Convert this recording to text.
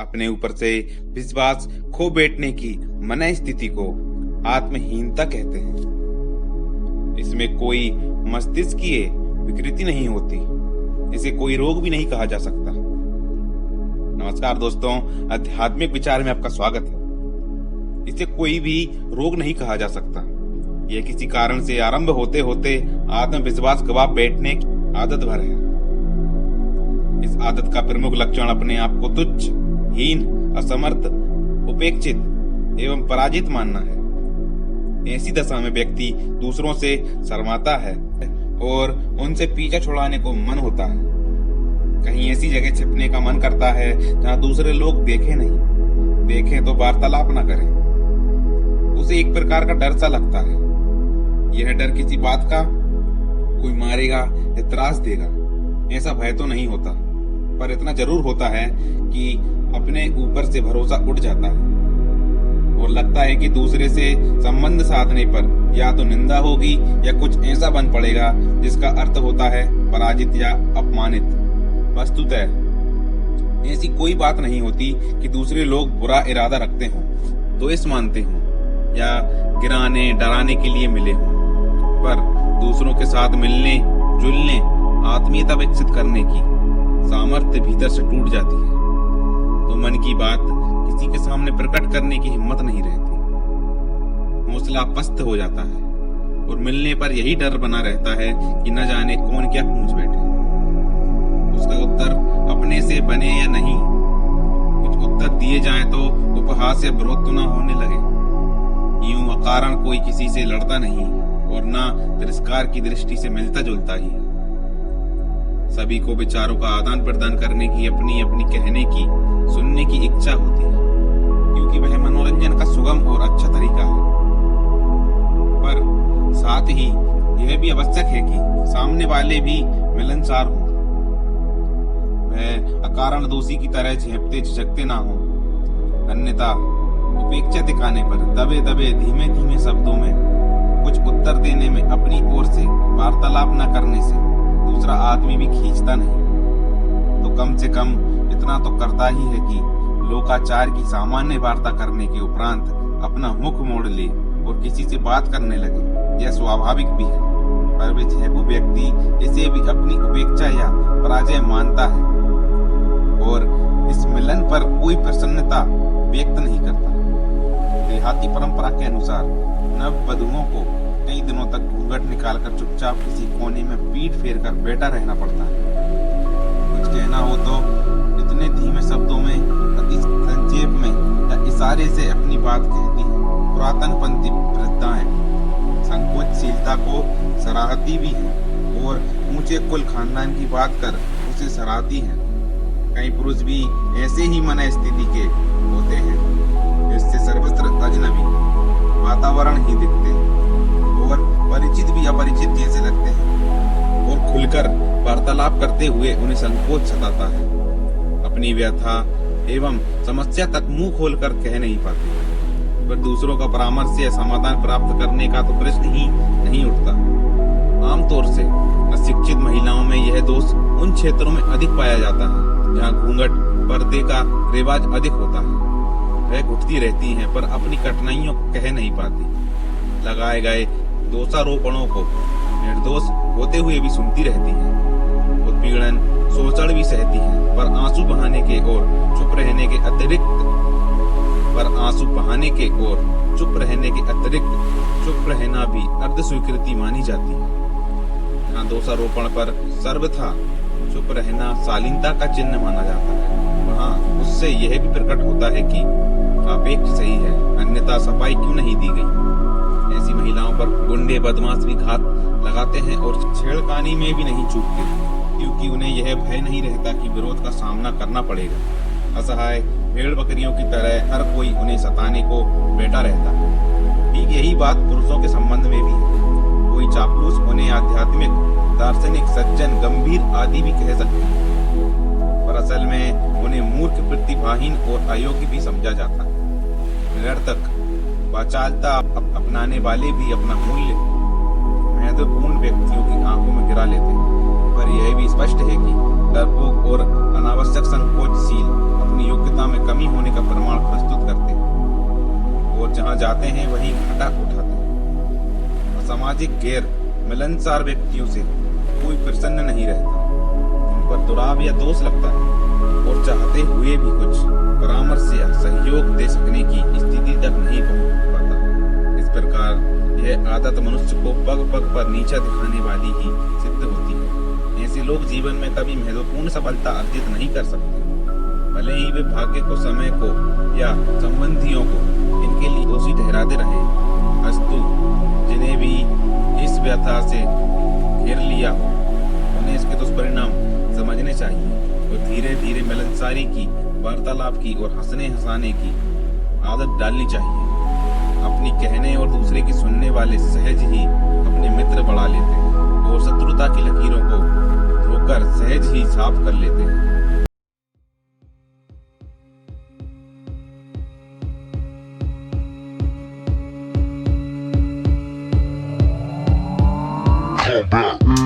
अपने ऊपर से विश्वास खो बैठने की मन स्थिति को आत्महीनता कहते हैं। इसमें कोई मस्तिष्कीय विकृति नहीं होती, इसे कोई रोग भी नहीं कहा जा सकता। नमस्कार दोस्तों, आध्यात्मिक विचार में आपका स्वागत है। इसे कोई भी रोग नहीं कहा जा सकता। यह किसी कारण से आरंभ होते होते आत्मविश्वास गवा बैठने की आदत भर है। इस आदत का प्रमुख लक्षण अपने आप को तुच्छ, हीन, असमर्थ, उपेक्षित एवं पराजित मानना है। ऐसी दशा में व्यक्ति दूसरों से शर्माता है और उनसे पीछा छुड़ाने को मन होता है। कहीं ऐसी जगह छिपने का मन करता है जहां दूसरे लोग देखे नहीं, देखें तो वार्तालाप न करें। उसे एक प्रकार का डर सा लगता है। यह डर किसी बात का, कोई मारेगा या त्रास देगा, ऐसा भय तो नहीं होता, पर इतना जरूर होता है कि अपने ऊपर से भरोसा उठ जाता है और लगता है कि दूसरे से संबंध साधने पर या तो निंदा होगी या कुछ ऐसा बन पड़ेगा जिसका अर्थ होता है पराजित या अपमानित। वस्तुतः ऐसी कोई बात नहीं होती कि दूसरे लोग बुरा इरादा रखते हों, द्वेष मानते हों या गिराने डराने के लिए मिले हों, पर दूसरों के साथ मिलने जुलने, आत्मीयता विकसित करने की सामर्थ्य भीतर से टूट जाती है तो मन की बात किसी के सामने प्रकट करने की हिम्मत नहीं रहती। हौसला पस्त हो जाता है और मिलने पर यही डर बना रहता है कि न जाने कौन क्या पूछ बैठे। उसका उत्तर अपने से बने या नहीं, कुछ उत्तर दिए जाएं तो उपहास या विरोध तो न होने लगे। यूं अकारण कोई किसी से लड़ता नहीं और ना तिरस्कार की दृष्टि से मिलता जुलता ही है। सभी को विचारों का आदान प्रदान करने की अपनी अपनी कहने की, सुनने की इच्छा होती है, क्योंकि वह मनोरंजन का सुगम और अच्छा तरीका है। पर साथ ही यह भी आवश्यक है कि सामने वाले भी मिलनसार हों, वह अकारण दोषी की तरह झेपते झिझकते ना हो। अन्यथा उपेक्षा दिखाने पर दबे दबे धीमे धीमे शब्दों में कुछ उत्तर देने में अपनी ओर से वार्तालाप न करने से दूसरा आदमी भी खींचता नहीं, तो कम से कम इतना तो करता ही है कि लोकाचार की सामान्य वार्ता करने के उपरांत अपना मुख मोड़ ले और किसी से बात करने लगे। यह स्वाभाविक भी है, पर वे झेपू व्यक्ति इसे भी अपनी उपेक्षा या पराजय मानता है और इस मिलन पर कोई प्रसन्नता व्यक्त नहीं करता। देहाती परंपरा के अनुसार नववधुओं को कई दिनों तक घूंघट निकालकर चुपचाप किसी कोने में पीठ फेर कर बैठा रहना पड़ता है। कुछ कहना हो तो इतने धीमे शब्दों में, अति संक्षेप में या इशारे से अपनी बात कहती हैं। पुरातन पंथी वृद्धाएं संकोचशीलता को सराहती भी हैं और ऊंचे कुल खानदान की बात कर उसे सराहती हैं। कई पुरुष भी ऐसे ही मन स्थिति के होते हैं, जिससे सर्वत्र अजनबी वातावरण ही दिखते हैं और परिचित भी अपरिचित जैसे लगते हैं और खुलकर वार्तालाप करते हुए उन्हें संकोच सताता है। अपनी व्यथा एवं समस्या तक मुंह खोलकर कह नहीं पाते, पर दूसरों का परामर्श या समाधान प्राप्त करने का तो प्रश्न ही नहीं उठता। आमतौर से अशिक्षित महिलाओं में यह दोष उन क्षेत्रों में अधिक पाया जाता है जहाँ घूंघट पर्दे का रिवाज अधिक होता है। वह घुटती रहती हैं पर अपनी कठिनाइयों को कह नहीं पाती। लगाए गए दोषारोपणों को निर्दोष होते हुए भी सुनती रहती हैं। उत्पीड़न शोषण भी सहती हैं, पर आंसू बहाने के और चुप रहने के अतिरिक्त चुप रहना भी अर्ध स्वीकृति मानी जाती है। यहाँ दोषारोपण पर सर्वथा चुप रहना शालीनता का चिन्ह माना जाता है, वहाँ उससे यह भी प्रकट होता है कि आपेक्ष सही है, अन्यथा सफाई क्यों नहीं दी गई। ऐसी महिलाओं पर गुंडे बदमाश भी घात लगाते हैं और छेड़खानी में भी नहीं चूकते, क्योंकि उन्हें यह भय नहीं रहता कि विरोध का सामना करना पड़ेगा। असहाय भेड़ बकरियों की तरह हर कोई उन्हें सताने को बैठा रहता है। ठीक यही बात पुरुषों के संबंध में भी है। कोई चापलूस उन्हें आध्यात्मिक, दार्शनिक, सज्जन, गंभीर आदि भी कह सकते हैं, पर असल में उन्हें मूर्ख, प्रतिभाहीन और अयोग्य भी समझा जाता है। निरर्थक वाचालता अपनाने वाले भी अपना मूल्य महत्वपूर्ण व्यक्तियों की आंखों में गिरा लेते हैं, पर यह भी स्पष्ट है कि डरपोक और अनावश्यक संकोचशील अपनी योग्यता में कमी जहाँ जाते हैं वहीं घाटा उठाते हैं। असामाजिक गैर मिलनसार व्यक्तियों से कोई प्रसन्न नहीं रहता, उन पर दुराव या दोष लगता है और चाहते हुए भी कुछ परामर्श या सहयोग दे सकने की स्थिति तक नहीं पहुंच पाता। इस प्रकार यह आदत मनुष्य को पग पग पर नीचा दिखाने वाली ही सिद्ध होती है। ऐसे लोग जीवन में कभी महत्वपूर्ण सफलता अर्जित नहीं कर सकते, भले ही वे भाग्य को, समय को या संबंधियों को इनके लिए दोषी ठहराते रहे। अस्तु जिन्हें भी इस व्यथा से घेर लिया हो उन्हें इसके दुष्परिणाम समझने चाहिए और धीरे धीरे मिलनसारी की, वार्तालाप की और हंसने हंसाने की आदत डालनी चाहिए। अपनी कहने और दूसरे की सुनने वाले सहज ही अपने मित्र बढ़ा लेते हैं और शत्रुता की लकीरों को धोकर सहज ही साफ कर लेते हैं। Come back.